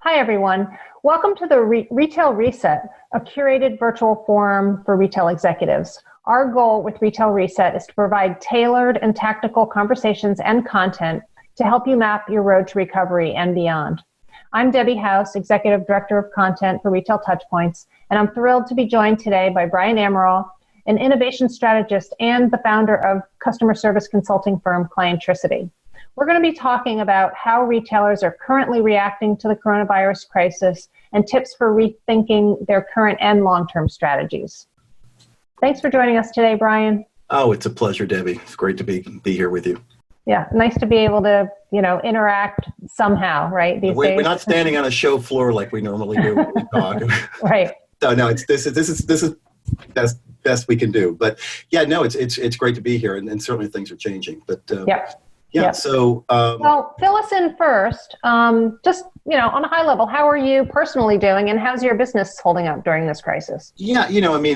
Hi, everyone. Welcome to the Retail Reset, a curated virtual forum for retail executives. Our goal with Retail Reset is to provide tailored and tactical conversations and content to help you map your road to recovery and beyond. I'm Debbie House, Executive Director of Content for Retail Touchpoints, and I'm thrilled to be joined today by Bryan Amaral, an innovation strategist and the founder of customer service consulting firm Clientricity. We're going to be talking about how retailers are currently reacting to the coronavirus crisis and tips for rethinking their current and long-term strategies. Thanks for joining us today, Bryan. Oh, it's a pleasure, Debbie. It's great to be here with you. Yeah, nice to be able to, interact somehow, right? These days. We're not standing on a show floor like we normally do when we talk. Right. So no, this is best we can do. But yeah, no, it's great to be here, and certainly things are changing. But Yep. So well, fill us in first. Just on a high level, how are you personally doing, and how's your business holding up during this crisis? Yeah,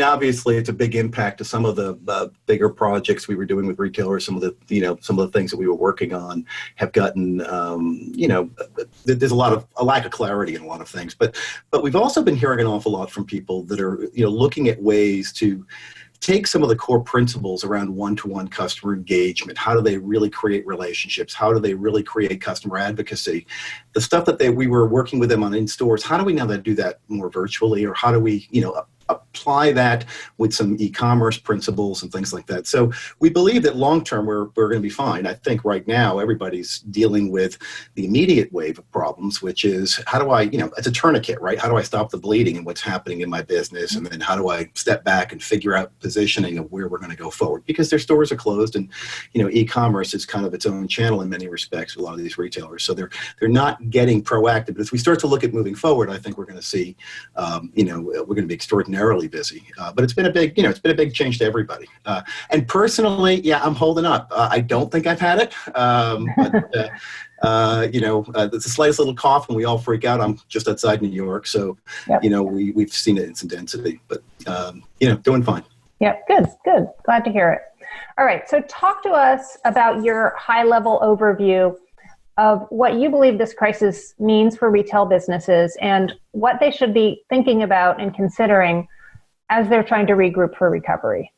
obviously it's a big impact to some of the bigger projects we were doing with retailers. Some of the things that we were working on have gotten, there's a lack of clarity in a lot of things. But we've also been hearing an awful lot from people that are looking at ways to take some of the core principles around one-to-one customer engagement. How do they really create relationships? How do they really create customer advocacy? The stuff that we were working with them on in stores, how do we now do that more virtually? Or how do we, apply that with some e-commerce principles and things like that? So we believe that long-term we're going to be fine. I think right now everybody's dealing with the immediate wave of problems, which is how do I, it's a tourniquet, right? How do I stop the bleeding and what's happening in my business? And then how do I step back and figure out positioning of where we're going to go forward? Because their stores are closed, and e-commerce is kind of its own channel in many respects with a lot of these retailers. So they're not getting proactive. But as we start to look at moving forward, I think we're going to see, we're going to be extraordinarily busy, but it's been a big change to everybody. And personally, yeah, I'm holding up. I don't think I've had it, but the slightest little cough and we all freak out. I'm just outside New York, so yep. We've seen it in some density, but doing fine. Yeah, good. Glad to hear it. All right, so talk to us about your high-level overview of what you believe this crisis means for retail businesses and what they should be thinking about and considering as they're trying to regroup for recovery.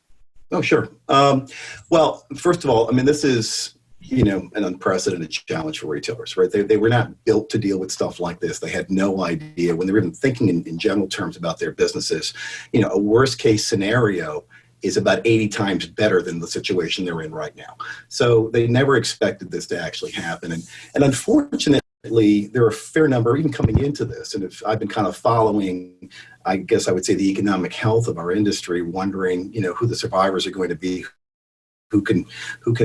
Oh, sure. Well, first of all, this is, an unprecedented challenge for retailers, right? They were not built to deal with stuff like this. They had no idea when they were even thinking in general terms about their businesses. A worst case scenario is about 80 times better than the situation they're in right now. So they never expected this to actually happen. And unfortunately, there are a fair number, even coming into this, and if I've been kind of following, I guess I would say, the economic health of our industry, wondering, who the survivors are going to be, who can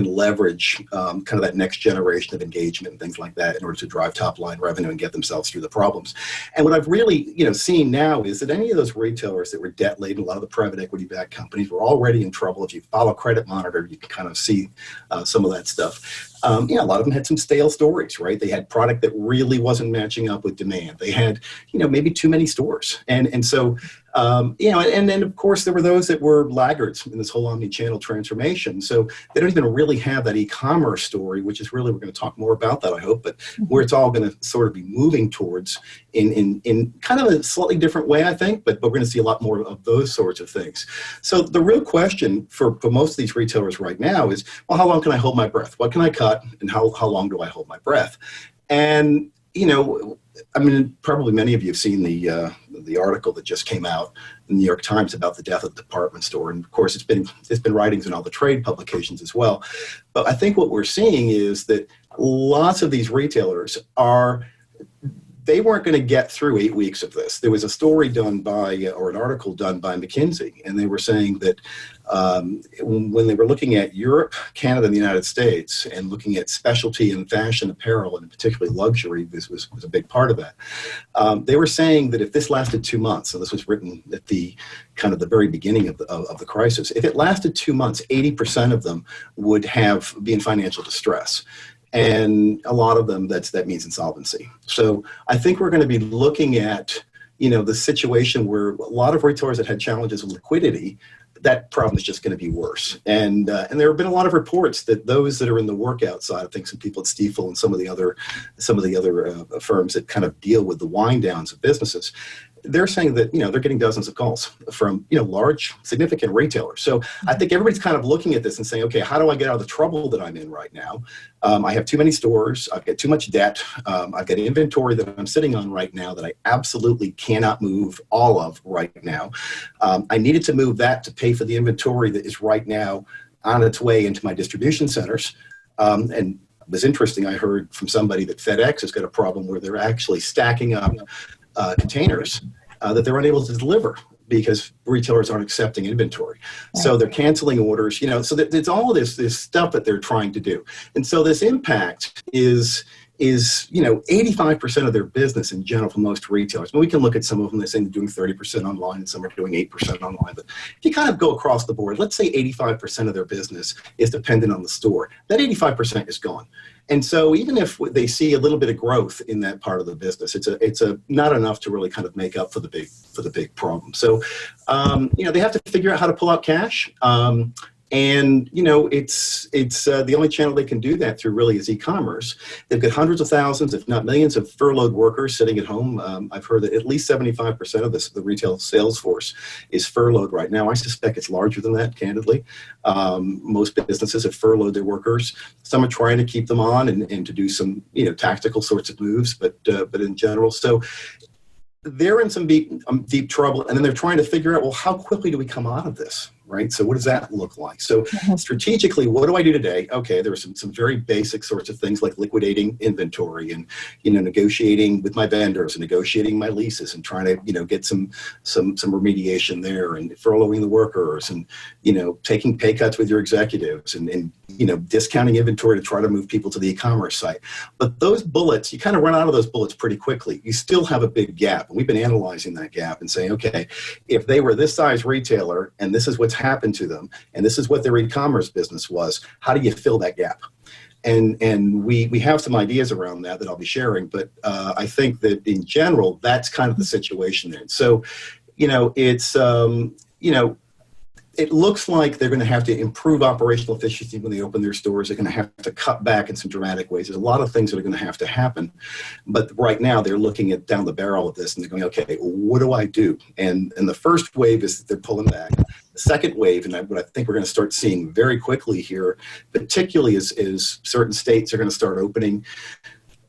leverage kind of that next generation of engagement and things like that in order to drive top line revenue and get themselves through the problems. And what I've really seen now is that any of those retailers that were debt laden, a lot of the private equity backed companies were already in trouble. If you follow Credit Monitor, you can kind of see some of that stuff. A lot of them had some stale stories, right? They had product that really wasn't matching up with demand. They had, maybe too many stores. And so, and then of course there were those that were laggards in this whole omnichannel transformation. So they don't even really have that e-commerce story, which is really, we're going to talk more about that, I hope, but where it's all going to sort of be moving towards in kind of a slightly different way, I think, but we're going to see a lot more of those sorts of things. So the real question for most of these retailers right now is, well, how long can I hold my breath? What can I cut? And how long do I hold my breath? And, probably many of you have seen the article that just came out in the New York Times about the death of the department store. And of course, it's been writings in all the trade publications as well. But I think what we're seeing is that lots of these retailers they weren't going to get through 8 weeks of this. There was a story done or an article done by McKinsey, and they were saying that when they were looking at Europe, Canada, and the United States, and looking at specialty and fashion apparel, and particularly luxury, this was a big part of that. They were saying that if this lasted 2 months, and this was written at the kind of the very beginning of the crisis, if it lasted 2 months, 80% of them would be in financial distress. And a lot of them, that means insolvency. So I think we're going to be looking at, the situation where a lot of retailers that had challenges with liquidity, that problem is just going to be worse. And there have been a lot of reports that those that are in the workout side, I think some people at Stiefel and some of the other firms that kind of deal with the wind downs of businesses, they're saying that, they're getting dozens of calls from, large, significant retailers. So I think everybody's kind of looking at this and saying, okay, how do I get out of the trouble that I'm in right now? I have too many stores. I've got too much debt. I've got inventory that I'm sitting on right now that I absolutely cannot move all of right now. I needed to move that to pay for the inventory that is right now on its way into my distribution centers. And it was interesting. I heard from somebody that FedEx has got a problem where they're actually stacking up containers that they're unable to deliver because retailers aren't accepting inventory. Right. So they're canceling orders, so there's all of this stuff that they're trying to do. And so this impact is 85% of their business in general for most retailers. But we can look at some of them, they're saying they're doing 30% online and some are doing 8% online. But if you kind of go across the board, let's say 85% of their business is dependent on the store. That 85% is gone. And so even if they see a little bit of growth in that part of the business, it's not enough to really kind of make up for the big problem. So, they have to figure out how to pull out cash. And it's the only channel they can do that through really is e-commerce. They've got hundreds of thousands, if not millions, of furloughed workers sitting at home. I've heard that at least 75% of the retail sales force is furloughed right now. I suspect it's larger than that, candidly. Most businesses have furloughed their workers. Some are trying to keep them on and to do some tactical sorts of moves, but in general, so they're in some deep trouble, and then they're trying to figure out, well, how quickly do we come out of this, right? So what does that look like? So strategically, what do I do today? Okay, there are some very basic sorts of things like liquidating inventory and, negotiating with my vendors and negotiating my leases and trying to, get some remediation there and furloughing the workers and, taking pay cuts with your executives and discounting inventory to try to move people to the e-commerce site. But those bullets, you kind of run out of those bullets pretty quickly. You still have a big gap. And we've been analyzing that gap and saying, okay, if they were this size retailer and this is what's happened to them and this is what their e-commerce business was, how do you fill that gap? And we have some ideas around that I'll be sharing, but I think that in general, that's kind of the situation there. So, it's, it looks like they're going to have to improve operational efficiency when they open their stores. They're going to have to cut back in some dramatic ways. There's a lot of things that are going to have to happen. But right now, they're looking at down the barrel of this, and they're going, okay, what do I do? And the first wave is that they're pulling back. The second wave, and what I think we're going to start seeing very quickly here, particularly is certain states are going to start opening.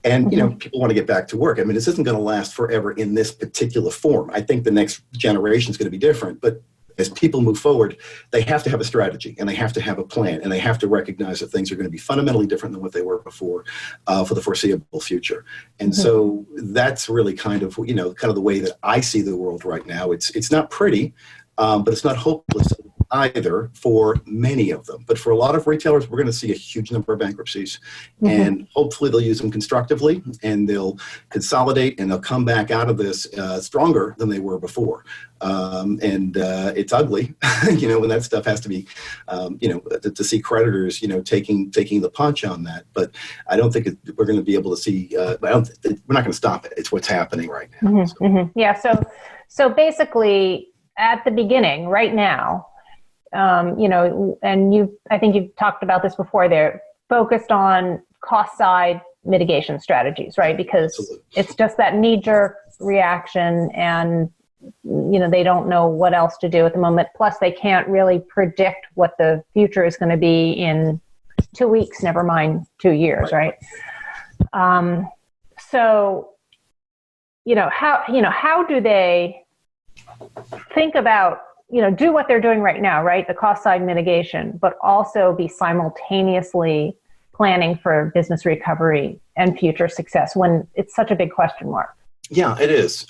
And, people want to get back to work. I mean, this isn't going to last forever in this particular form. I think the next generation is going to be different. But as people move forward, they have to have a strategy and they have to have a plan and they have to recognize that things are going to be fundamentally different than what they were before for the foreseeable future. And so that's really kind of the way that I see the world right now. It's not pretty, but it's not hopeless either for many of them. But for a lot of retailers, we're going to see a huge number of bankruptcies. And hopefully they'll use them constructively and they'll consolidate and they'll come back out of this stronger than they were before. And it's ugly, when that stuff has to be, to see creditors, taking the punch on that. But I don't think we're going to be able to see, we're not going to stop it. It's what's happening right now. Yeah. So basically at the beginning, right now, and I think you've talked about this before, they're focused on cost side mitigation strategies, right? Because Absolutely. It's just that knee-jerk reaction and, they don't know what else to do at the moment. Plus they can't really predict what the future is going to be in 2 weeks, never mind 2 years. Right. So, how do they think about, do what they're doing right now, right? The cost side mitigation, but also be simultaneously planning for business recovery and future success when it's such a big question mark. Yeah, it is.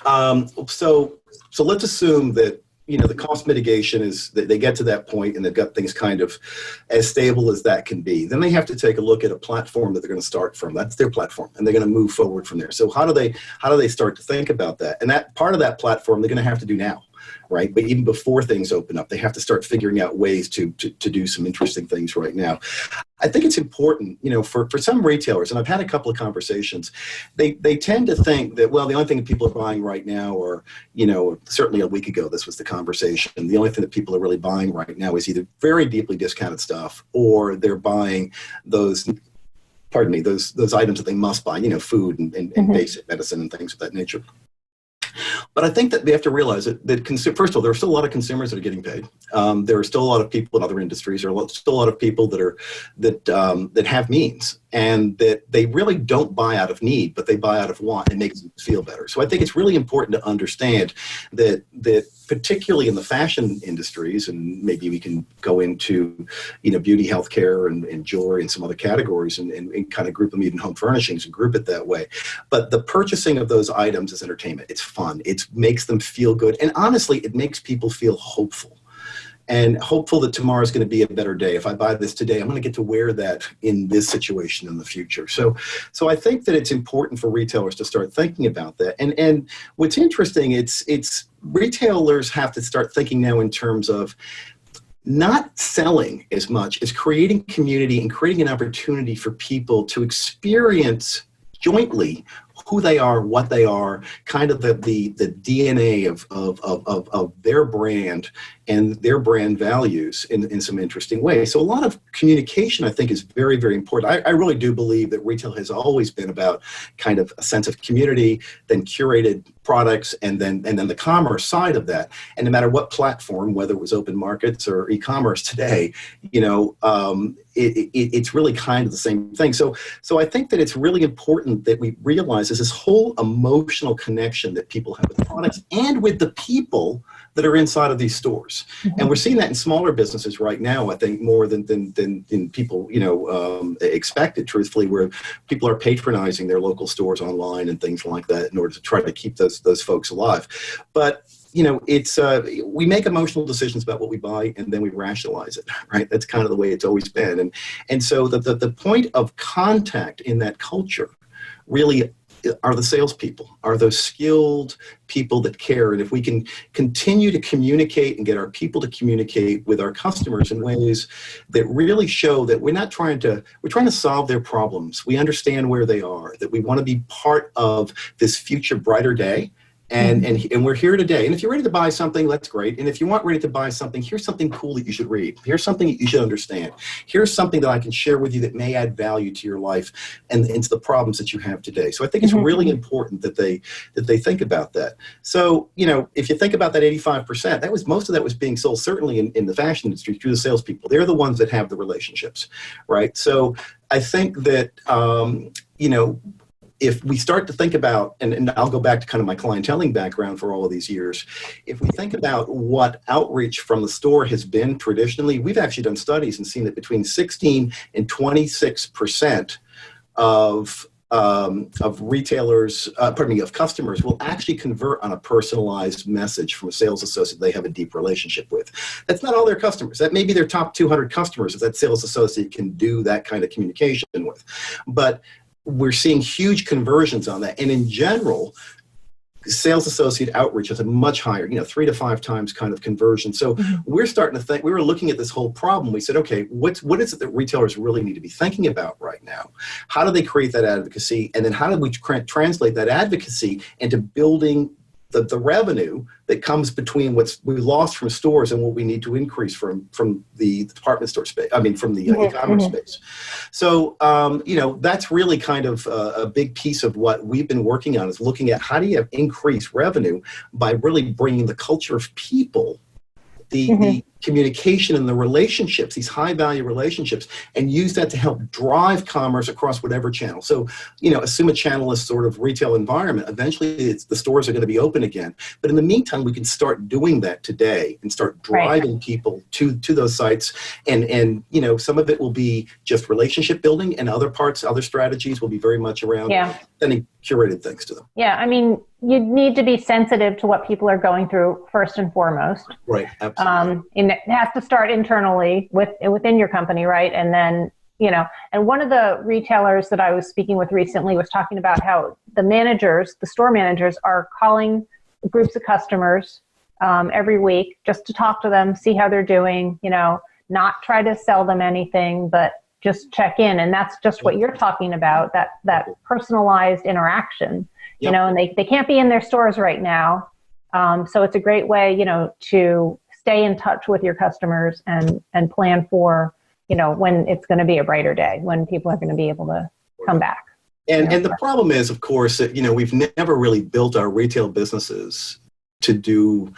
So let's assume that, the cost mitigation is that they get to that point and they've got things kind of as stable as that can be. Then they have to take a look at a platform that they're going to start from. That's their platform, and they're going to move forward from there. So how do they start to think about that? And that part of that platform they're going to have to do now. right? But even before things open up, they have to start figuring out ways to do some interesting things right now. I think it's important, for some retailers, and I've had a couple of conversations, they tend to think that, well, the only thing that people are buying right now, or, certainly a week ago, this was the conversation, the only thing that people are really buying right now is either very deeply discounted stuff, or they're buying those items that they must buy, food and basic medicine and things of that nature. But I think that we have to realize that first of all, there are still a lot of consumers that are getting paid. There are still a lot of people in other industries. There are still a lot of people that have means, and that they really don't buy out of need, but they buy out of want. It makes them feel better. So I think it's really important to understand that particularly in the fashion industries, and maybe we can go into beauty, healthcare, and jewelry, and some other categories, and kind of group them, even home furnishings, and group it that way. But the purchasing of those items is entertainment. It's fun. It makes them feel good, and honestly, it makes people feel hopeful. And hopeful that tomorrow is going to be a better day. If I buy this today, I'm going to get to wear that in this situation in the future. So I think that it's important for retailers to start thinking about that. And what's interesting, it's retailers have to start thinking now in terms of not selling as much as creating community and creating an opportunity for people to experience jointly who they are, what they are, kind of the DNA of their brand and their brand values in some interesting ways. So a lot of communication, I think, is very, very important. I really do believe that retail has always been about kind of a sense of community, then curated products, and then the commerce side of that. And no matter what platform, whether it was open markets or e-commerce today, it's really kind of the same thing. So I think that it's really important that we realize there's this whole emotional connection that people have with products and with the people that are inside of these stores. Mm-hmm. And we're seeing that in smaller businesses right now, I think, more than people, expected, truthfully, where people are patronizing their local stores online and things like that in order to try to keep those folks alive. But it's we make emotional decisions about what we buy, and then we rationalize it, right? That's kind of the way it's always been. And so the point of contact in that culture really are the salespeople, are those skilled people that care. And if we can continue to communicate and get our people to communicate with our customers in ways that really show that we're trying to solve their problems. We understand where they are, that we want to be part of this future brighter day. And we're here today. And if you're ready to buy something, that's great. And if you aren't ready to buy something, here's something cool that you should read. Here's something that you should understand. Here's something that I can share with you that may add value to your life and into the problems that you have today. So I think it's really important that they think about that. So, if you think about that 85%, most of that was being sold certainly in the fashion industry through the salespeople. They're the ones that have the relationships, right? So I think that, if we start to think about, and I'll go back to kind of my clienteling background for all of these years, if we think about what outreach from the store has been traditionally, we've actually done studies and seen that between 16 and 26% of retailers, of customers will actually convert on a personalized message from a sales associate they have a deep relationship with. That's not all their customers. That may be their top 200 customers that sales associate can do that kind of communication with. But we're seeing huge conversions on that. And in general, sales associate outreach is a much higher, 3 to 5 times kind of conversion. So we're starting to think, we were looking at this whole problem. We said, okay, what is it that retailers really need to be thinking about right now? How do they create that advocacy? And then how do we translate that advocacy into building the revenue that comes between what we lost from stores and what we need to increase from the department store space, from the e-commerce space. So, that's really kind of a big piece of what we've been working on, is looking at how do you increase revenue by really bringing the culture of people, the communication and the relationships, these high value relationships, and use that to help drive commerce across whatever channel. So, assume a channel-less sort of retail environment. Eventually, the stores are going to be open again. But in the meantime, we can start doing that today and start driving people to those sites. And some of it will be just relationship building, and other strategies will be very much around sending curated things to them. Yeah, you need to be sensitive to what people are going through first and foremost. Right, absolutely. And it has to start internally within your company, right? And then, and one of the retailers that I was speaking with recently was talking about how the store managers are calling groups of customers every week just to talk to them, see how they're doing, not try to sell them anything, but just check in. And that's just what you're talking about, that personalized interaction, and they can't be in their stores right now. So it's a great way, to stay in touch with your customers and plan for, when it's going to be a brighter day, when people are going to be able to come back. And the problem is, of course, that, we've never really built our retail businesses to do,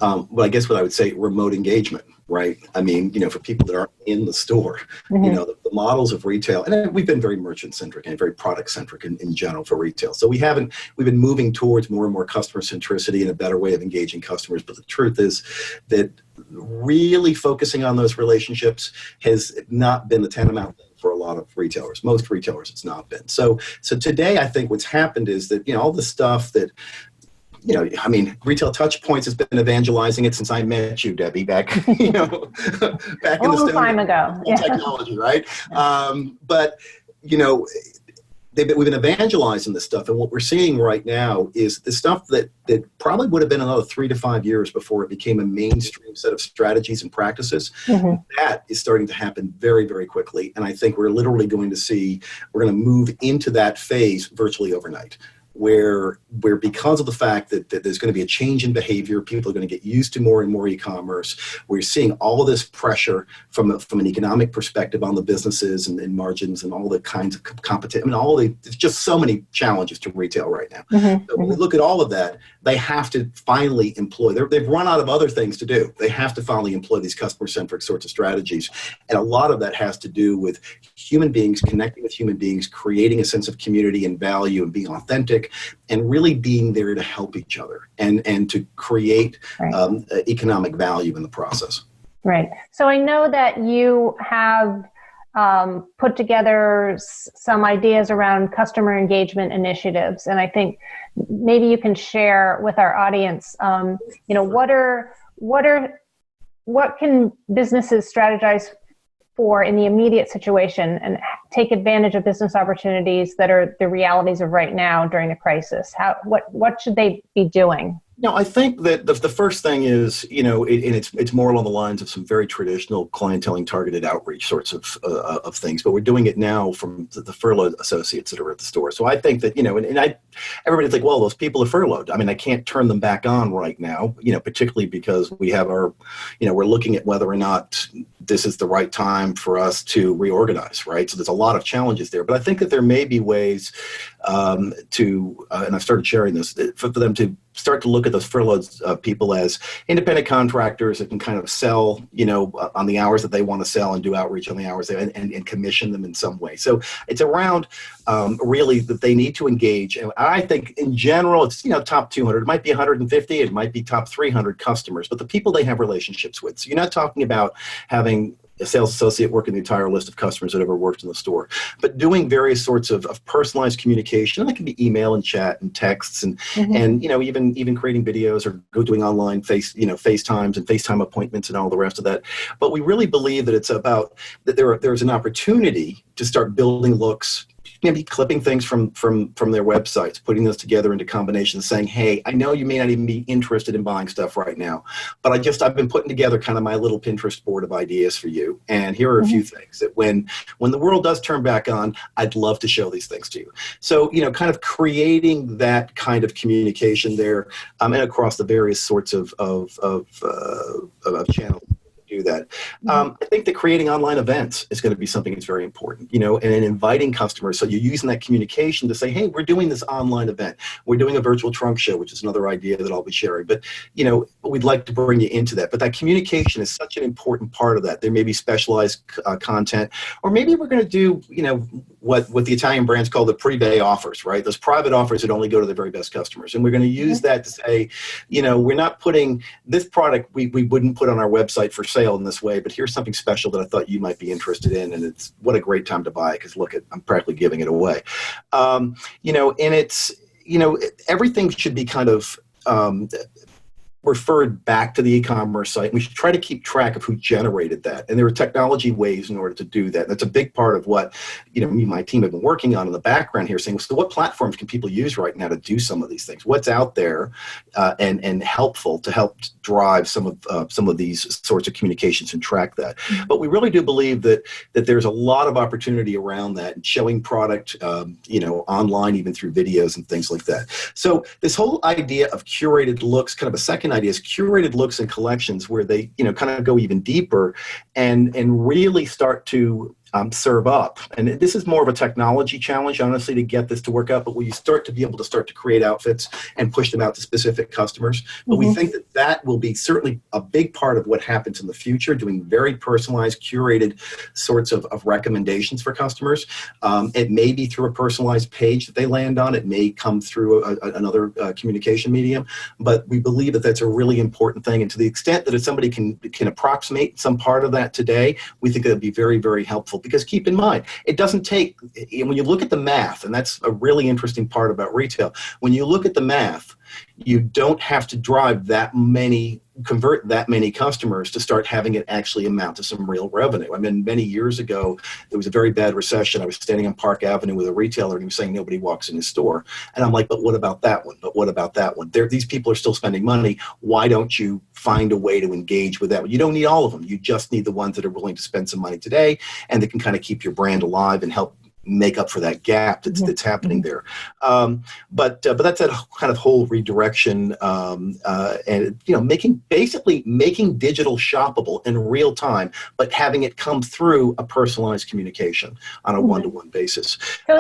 I guess what I would say, remote engagement, right? I mean, for people that aren't in the store, the models of retail, and we've been very merchant-centric and very product-centric in general for retail. So we've been moving towards more and more customer centricity and a better way of engaging customers. But the truth is that really focusing on those relationships has not been the tantamount for a lot of retailers. Most retailers, it's not been. So today, I think what's happened is that, all the stuff that, Retail Touchpoints has been evangelizing it since I met you, Debbie, back, back in the long time ago. Technology, right? But we've been evangelizing this stuff, and what we're seeing right now is the stuff that probably would have been another 3 to 5 years before it became a mainstream set of strategies and practices. That is starting to happen very, very quickly, and I think we're literally going to move into that phase virtually overnight. Where because of the fact that there's going to be a change in behavior, people are going to get used to more and more e-commerce. We're seeing all of this pressure from an economic perspective on the businesses and margins and all the kinds of competition. There's just so many challenges to retail right now. So when we look at all of that, they have to finally employ. They've run out of other things to do. They have to finally employ these customer-centric sorts of strategies, and a lot of that has to do with human beings connecting with human beings, creating a sense of community and value, and being authentic. And really being there to help each other and to create economic value in the process. Right. So I know that you have put together some ideas around customer engagement initiatives, and I think maybe you can share with our audience. What can businesses strategize for in the immediate situation and take advantage of business opportunities that are the realities of right now during the crisis? What should they be doing? I think that the first thing is, and it's more along the lines of some very traditional clienteling targeted outreach sorts of things, but we're doing it now from the furloughed associates that are at the store. So I think that, everybody's like, well, those people are furloughed. I can't turn them back on right now, particularly because we have we're looking at whether or not this is the right time for us to reorganize, right? So there's a lot of challenges there, but I think that there may be ways and I've started sharing this, for them to start to look at those furloughed people as independent contractors that can kind of sell, on the hours that they want to sell and do outreach on the hours and commission them in some way. So it's around really that they need to engage. And I think in general, it's, top 200, it might be 150, it might be top 300 customers, but the people they have relationships with. So you're not talking about having a sales associate working the entire list of customers that ever worked in the store, but doing various sorts of personalized communication. And that can be email and chat and texts and even creating videos or doing online FaceTimes and FaceTime appointments and all the rest of that. But we really believe that it's about that there's an opportunity to start building looks, maybe clipping things from their websites, putting those together into combinations, saying, hey, I know you may not even be interested in buying stuff right now, but I've been putting together kind of my little Pinterest board of ideas for you. And here are a few things that when the world does turn back on, I'd love to show these things to you. So, kind of creating that kind of communication there and across the various sorts of channels. Do that. I think that creating online events is going to be something that's very important, and inviting customers. So you're using that communication to say, hey, we're doing this online event. We're doing a virtual trunk show, which is another idea that I'll be sharing. But, we'd like to bring you into that. But that communication is such an important part of that. There may be specialized content, or maybe we're going to do, what the Italian brands call the pre-bay offers, right? Those private offers that only go to the very best customers. And we're going to use that to say, we're not putting this product we wouldn't put on our website for sale in this way, but here's something special that I thought you might be interested in, and it's what a great time to buy it because look, I'm practically giving it away. And it's everything should be kind of referred back to the e-commerce site. We should try to keep track of who generated that. And there are technology ways in order to do that. That's a big part of what, me and my team have been working on in the background here, saying, so what platforms can people use right now to do some of these things? What's out there and helpful to help drive some of these sorts of communications and track that. But we really do believe that there's a lot of opportunity around that, and showing product, online, even through videos and things like that. So this whole idea of curated looks, kind of a second idea, is curated looks and collections where they, kind of go even deeper and really start to serve up. And this is more of a technology challenge, honestly, to get this to work out. But when you start to be able to create outfits and push them out to specific customers, but we think that will be certainly a big part of what happens in the future, doing very personalized, curated sorts of recommendations for customers. It may be through a personalized page that they land on. It may come through another communication medium. But we believe that that's a really important thing. And to the extent that if somebody can approximate some part of that today, we think that would be very, very helpful. Because keep in mind, it doesn't take, when you look at the math, and that's a really interesting part about retail, when you look at the math, you don't have to convert that many customers to start having it actually amount to some real revenue. I mean, many years ago, there was a very bad recession. I was standing on Park Avenue with a retailer, and he was saying nobody walks in his store. And I'm like, but what about that one? But what about that one? These people are still spending money. Why don't you find a way to engage with that one? You don't need all of them. You just need the ones that are willing to spend some money today, and that can kind of keep your brand alive and help make up for that gap that's happening there. But that's that kind of whole redirection, and making digital shoppable in real time, but having it come through a personalized communication on a one-to-one basis. So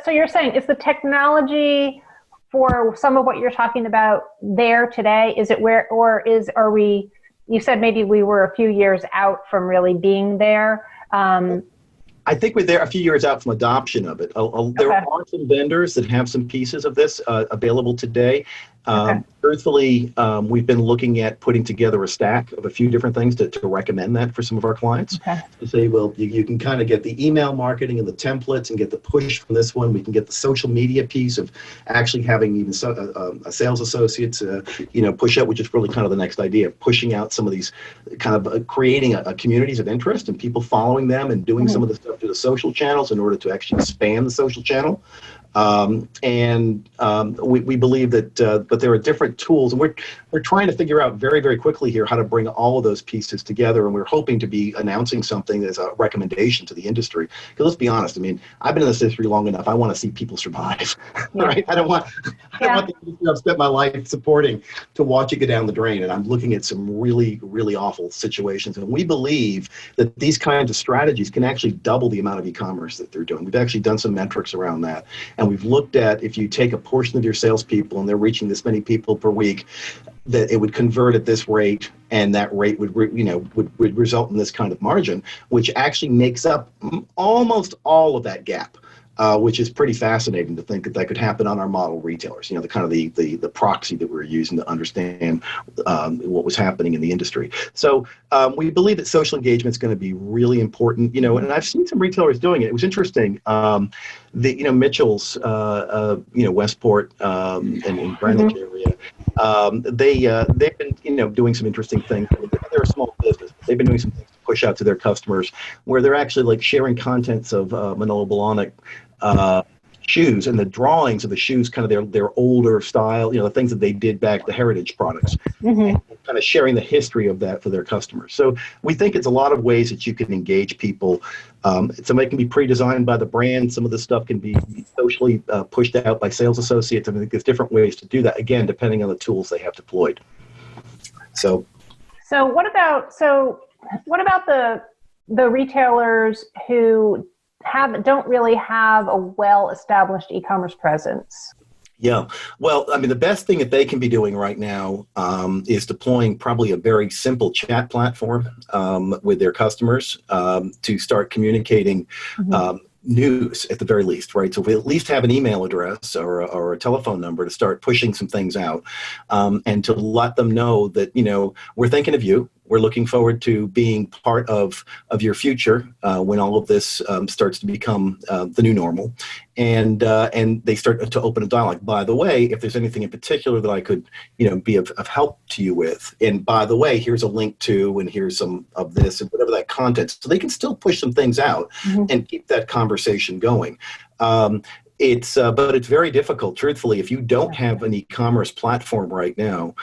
so you're saying, is the technology for some of what you're talking about there today? Is it where, or are we? You said maybe we were a few years out from really being there. I think we're there a few years out from adoption of it. There are some vendors that have some pieces of this available today. Truthfully, we've been looking at putting together a stack of a few different things to recommend that for some of our clients. To say, well, you can kind of get the email marketing and the templates and get the push from this one. We can get the social media piece of actually having even a sales associates, push out, which is really kind of the next idea, pushing out some of these kind of creating a communities of interest and people following them and doing some of the stuff through the social channels in order to actually expand the social channel. We believe that, but there are different tools, and we're trying to figure out very, very quickly here how to bring all of those pieces together. And we're hoping to be announcing something as a recommendation to the industry. Because let's be honest, I mean, I've been in this industry long enough. I want to see people survive, right? I don't want the industry I've spent my life supporting to watch it go down the drain. And I'm looking at some really, really awful situations. And we believe that these kinds of strategies can actually double the amount of e-commerce that they're doing. We've actually done some metrics around that. And we've looked at, if you take a portion of your salespeople and they're reaching this many people per week, that it would convert at this rate, and that rate would result in this kind of margin, which actually makes up almost all of that gap. Which is pretty fascinating to think that could happen on our model retailers. The kind of the proxy that we were using to understand what was happening in the industry. So we believe that social engagement is going to be really important. And I've seen some retailers doing it. It was interesting. Mitchell's, Westport and Greenwich area. They've been doing some interesting things. They're a small business. They've been doing some things to push out to their customers where they're actually like sharing contents of Manolo Blahnik shoes and the drawings of the shoes, kind of their older style, the things that they did back, the heritage products, and kind of sharing the history of that for their customers. So we think it's a lot of ways that you can engage people. Some of it can be pre-designed by the brand. Some of the stuff can be socially pushed out by sales associates. I think there's different ways to do that, again, depending on the tools they have deployed. So what about the retailers who don't really have a well-established e-commerce presence? Yeah. Well, I mean, the best thing that they can be doing right now is deploying probably a very simple chat platform with their customers to start communicating news at the very least, right? So we at least have an email address or a telephone number to start pushing some things out, and to let them know that, we're thinking of you. We're looking forward to being part of your future when all of this starts to become the new normal. And they start to open a dialogue. By the way, if there's anything in particular that I could, be of help to you with, and by the way, here's a link to, and here's some of this, and whatever that content, so they can still push some things out and keep that conversation going. But it's very difficult, truthfully, if you don't have an e-commerce platform right now.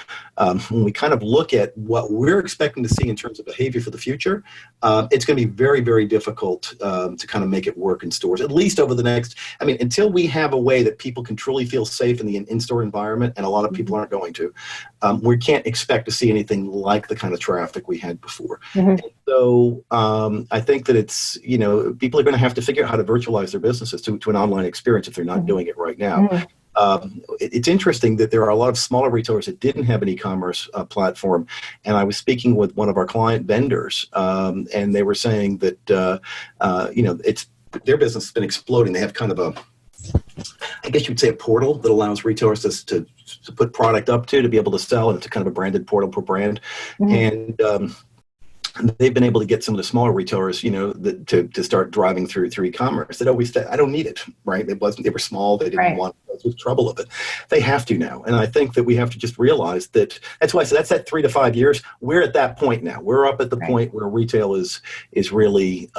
When we kind of look at what we're expecting to see in terms of behavior for the future, it's going to be very, very difficult to kind of make it work in stores, at least over the next, until we have a way that people can truly feel safe in the in-store environment, and a lot of people aren't going to, we can't expect to see anything like the kind of traffic we had before. So I think that it's, people are going to have to figure out how to virtualize their businesses to an online experience if they're not doing it right now. It's interesting that there are a lot of smaller retailers that didn't have an e-commerce platform. And I was speaking with one of our client vendors, and they were saying that, their business has been exploding. They have kind of I guess you would say a portal that allows retailers to put product up to be able to sell, and it's a kind of a branded portal per brand. And they've been able to get some of the smaller retailers, to start driving through e-commerce. They'd always said, I don't need it, right? They were small. They didn't want the trouble of it. They have to now. And I think that we have to just realize that that's why I said that's that 3 to 5 years. We're at that point now. We're up at the point where retail is really,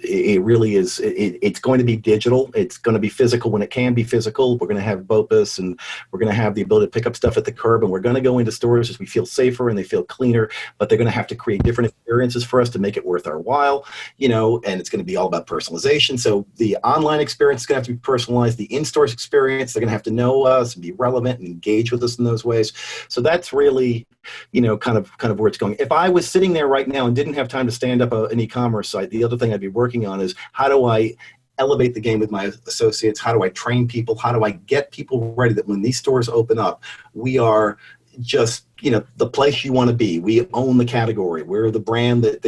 it really is. It's going to be digital. It's going to be physical when it can be physical. We're going to have BOPUS, and we're going to have the ability to pick up stuff at the curb, and we're going to go into stores as we feel safer and they feel cleaner, but they're going to have to create different experiences for us to make it worth our while, and it's going to be all about personalization. So the online experience is going to have to be personalized. The in-store experience, they're going to have to know us and be relevant and engage with us in those ways. So that's really, kind of where it's going. If I was sitting there right now and didn't have time to stand up an e-commerce site, the other thing I'd be working on is how do I elevate the game with my associates? How do I train people? How do I get people ready that when these stores open up, we are just, the place you want to be. We own the category. We're the brand that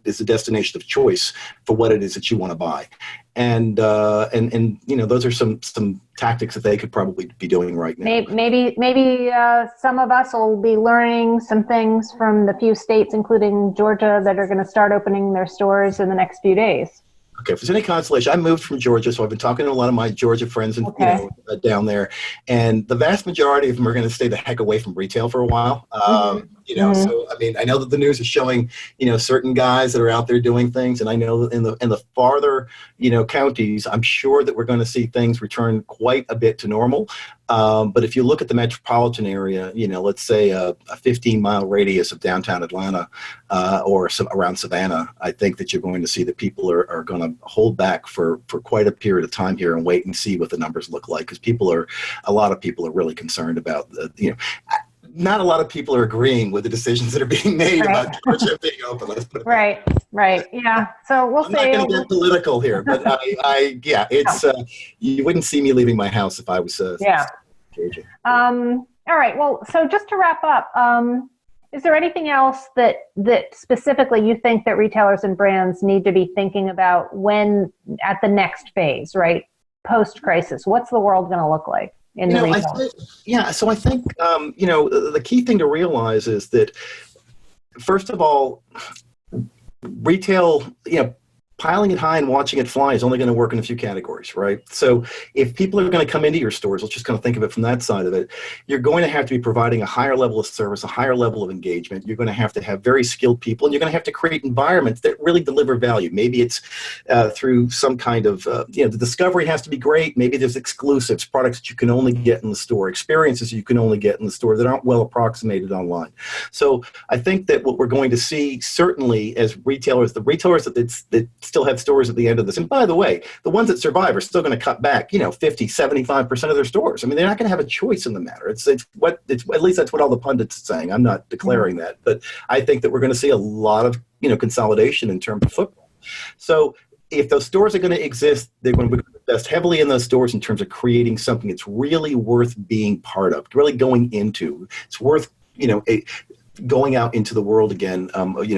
is the destination of choice for what it is that you want to buy. And those are some tactics that they could probably be doing right now. Maybe some of us will be learning some things from the few states, including Georgia, that are going to start opening their stores in the next few days. Okay, if there's any consolation, I moved from Georgia, so I've been talking to a lot of my Georgia friends and down there, and the vast majority of them are going to stay the heck away from retail for a while. So I know that the news is showing certain guys that are out there doing things, and I know that in the farther counties, I'm sure that we're going to see things return quite a bit to normal. But if you look at the metropolitan area, let's say a 15-mile radius of downtown Atlanta or around Savannah, I think that you're going to see that people are going to hold back for quite a period of time here and wait and see what the numbers look like, because a lot of people are really concerned about not a lot of people are agreeing with the decisions that are being made about Georgia being open. Let's put it right. Yeah. So we'll see. I'm not going to get political here, but it's you wouldn't see me leaving my house if I was engaging. All right. Well, so just to wrap up, is there anything else that specifically you think that retailers and brands need to be thinking about when at the next phase, right? Post-crisis, what's the world going to look like? So I think, the key thing to realize is that, first of all, retail, piling it high and watching it fly is only going to work in a few categories, right? So if people are going to come into your stores, let's just kind of think of it from that side of it, you're going to have to be providing a higher level of service, a higher level of engagement. You're going to have to have very skilled people, and you're going to have to create environments that really deliver value. Maybe it's through some kind of, the discovery has to be great. Maybe there's exclusives, products that you can only get in the store, experiences you can only get in the store that aren't well approximated online. So I think that what we're going to see, certainly as retailers, the retailers that still have stores at the end of this. And by the way, the ones that survive are still going to cut back, 50, 75% of their stores. They're not going to have a choice in the matter. It's at least that's what all the pundits are saying. I'm not declaring that, but I think that we're going to see a lot of, consolidation in terms of football. So if those stores are going to exist, they're going to invest heavily in those stores in terms of creating something that's really worth being part of, really going into. It's worth, going out into the world again,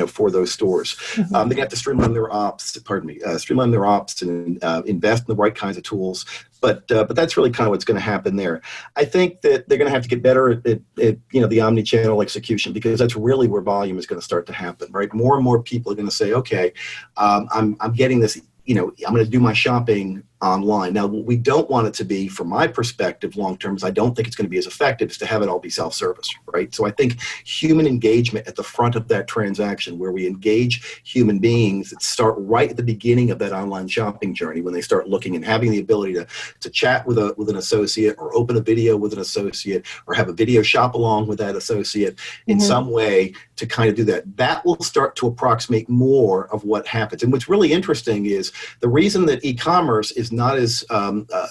for those stores. Mm-hmm. They're going to have to streamline their ops, and invest in the right kinds of tools. But that's really kind of what's going to happen there. I think that they're going to have to get better at the omnichannel execution, because that's really where volume is going to start to happen, right? More and more people are going to say, okay, I'm getting this. I'm going to do my shopping online. Now, what we don't want it to be, from my perspective, long term, is I don't think it's going to be as effective as to have it all be self-service, right? So I think human engagement at the front of that transaction, where we engage human beings that start right at the beginning of that online shopping journey, when they start looking and having the ability to chat with an associate, or open a video with an associate, or have a video shop along with that associate in some way to kind of do that. That will start to approximate more of what happens. And what's really interesting is the reason that e-commerce is not as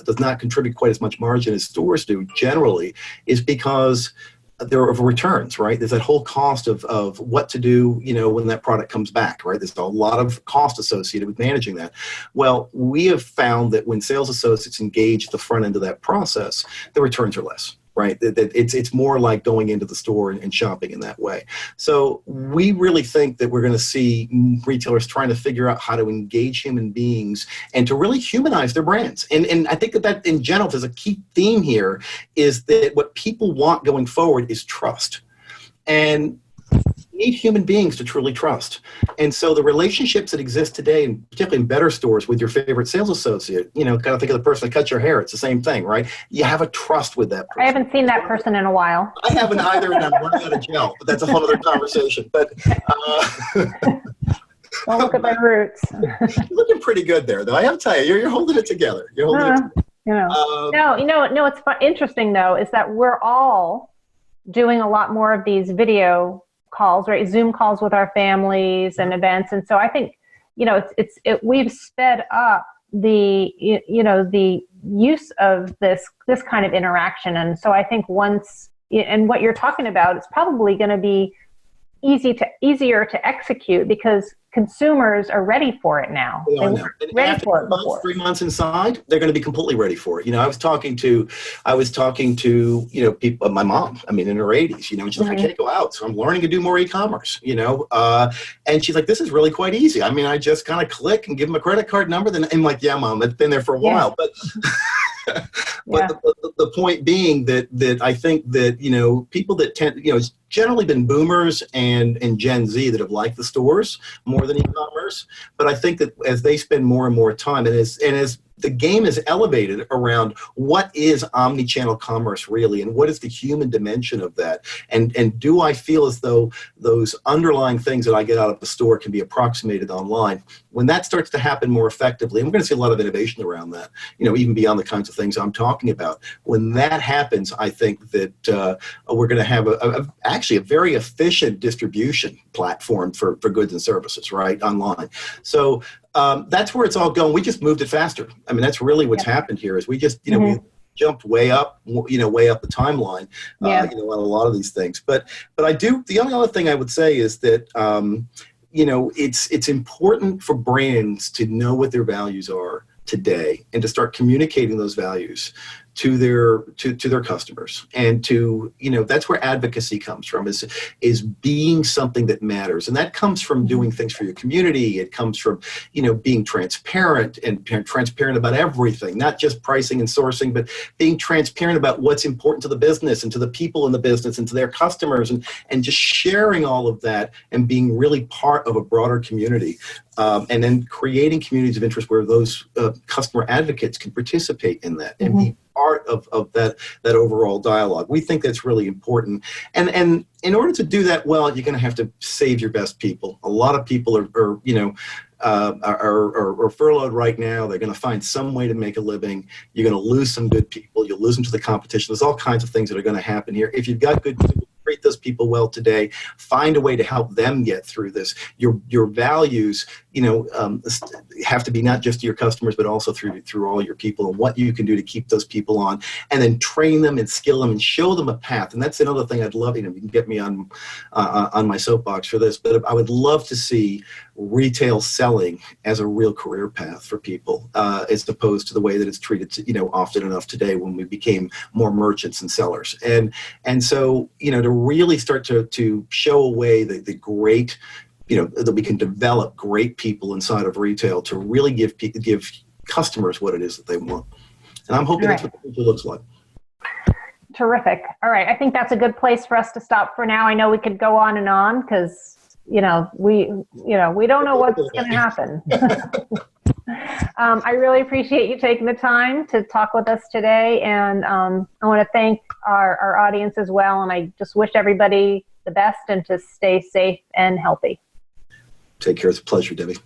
does not contribute quite as much margin as stores do generally is because there are returns, right? There's that whole cost of what to do, when that product comes back, right? There's a lot of cost associated with managing that. Well, we have found that when sales associates engage at the front end of that process, the returns are less. Right, it's more like going into the store and shopping in that way. So we really think that we're going to see retailers trying to figure out how to engage human beings and to really humanize their brands. And I think that in general, there's a key theme here, is that what people want going forward is trust. And you need human beings to truly trust. And so the relationships that exist today, and particularly in better stores with your favorite sales associate, kind of think of the person that cuts your hair. It's the same thing, right? You have a trust with that person. I haven't seen that person in a while. I haven't either, and I'm running out of gel, but that's a whole other conversation. But don't look at my roots. You're looking pretty good there, though. I have to tell you, you're holding it together. You're holding it together. No, what's interesting, though, is that we're all doing a lot more of these video calls, right? Zoom calls with our families and events. And so I think, we've sped up the use of this kind of interaction. And so I think and what you're talking about is probably going to be easier to execute, because consumers are ready for it now. They are now. Ready for it before. 3 months inside, they're going to be completely ready for it. I was talking to people, my mom, in her 80s, she's like, I can't go out, so I'm learning to do more e-commerce, and she's like, this is really quite easy. I just kind of click and give them a credit card number. Then I'm like, yeah, Mom, it's been there for a while. But the point being that I think that, people that tend, it's generally been boomers and Gen Z that have liked the stores more than e-commerce. But I think that as they spend more and more time, and as the game is elevated around what is omnichannel commerce really, and what is the human dimension of that, and do I feel as though those underlying things that I get out of the store can be approximated online? When that starts to happen more effectively, and we're going to see a lot of innovation around that, even beyond the kinds of things I'm talking about. When that happens, I think that we're going to have actually a very efficient distribution platform for goods and services, right, online. So that's where it's all going. We just moved it faster. That's really what's happened here, is we just, we jumped way up the timeline, on a lot of these things. But the only other thing I would say is that, it's important for brands to know what their values are today, and to start communicating those values to their customers, and to, that's where advocacy comes from, is being something that matters. And that comes from doing things for your community. It comes from, being transparent about everything, not just pricing and sourcing, but being transparent about what's important to the business and to the people in the business and to their customers, and just sharing all of that and being really part of a broader community. And then creating communities of interest where those customer advocates can participate in that and be part of that overall dialogue. We think that's really important. And in order to do that well, you're going to have to save your best people. A lot of people are furloughed right now. They're going to find some way to make a living. You're going to lose some good people. You'll lose them to the competition. There's all kinds of things that are going to happen here. If you've got good people, treat those people well today. Find a way to help them get through this. Your values, have to be not just to your customers, but also through all your people, and what you can do to keep those people on, and then train them and skill them and show them a path. And that's another thing I'd love. You can get me on my soapbox for this, but I would love to see retail selling as a real career path for people, as opposed to the way that it's treated, often enough today when we became more merchants and sellers. And so, to really start to show a way that the great, that we can develop great people inside of retail to really give customers what it is that they want. And I'm hoping that's what the future looks like. Terrific. All right. I think that's a good place for us to stop for now. I know we could go on because, we don't know what's going to happen. I really appreciate you taking the time to talk with us today. And I want to thank our audience as well. And I just wish everybody the best and to stay safe and healthy. Take care. It's a pleasure, Debbie.